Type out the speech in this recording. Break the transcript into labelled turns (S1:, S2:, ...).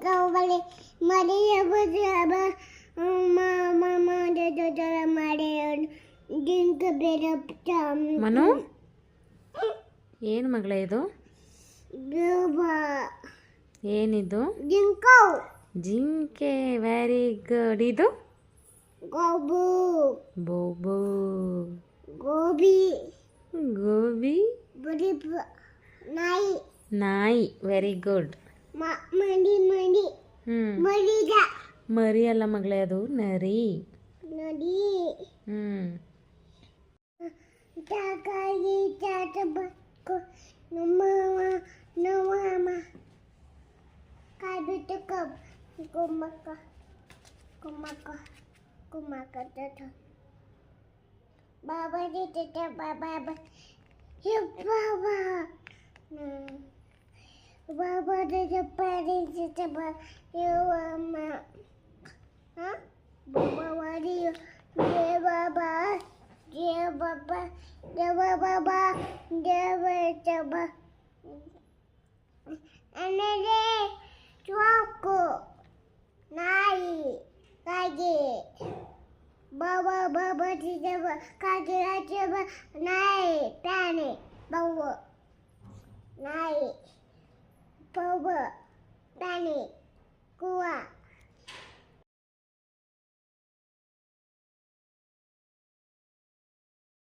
S1: kau balik mari apa mama ada mari ಜಿಂಕ ಬೇರೆ
S2: ಮನು ಏನು ಮಗಳೇ ಇದು ಏನಿದು ಜಿಂಕೆ ವೆರಿ ಗುಡ್ ಇದು
S1: ಗೋಬು
S2: ಬೋಬೋ
S1: ಗೋಬಿ
S2: ಗೋಬಿ
S1: ಬಡಿ ನಾಯಿ
S2: ನಾಯಿ ವೆರಿ ಗುಡ್
S1: ಮಡಿ ಮಡಿ ಮರಿದ
S2: ಮರಿ ಅಲ್ಲ ಮಗಳೇ ಅದು ನರಿ
S1: ನಡಿ Takay tatabas ko ng mga mama. Kabit ko kumaka tata. Baba dito baba. Yung baba. Baba dito pari dito ba yung mama. Ha? Baba wari yung baba. Dia baba, Anede, Choco, Nai, Kaji, Baba, Tijaba, Kaji, Nai, Tani, Baba, Nai, Baba, Tani, Kua.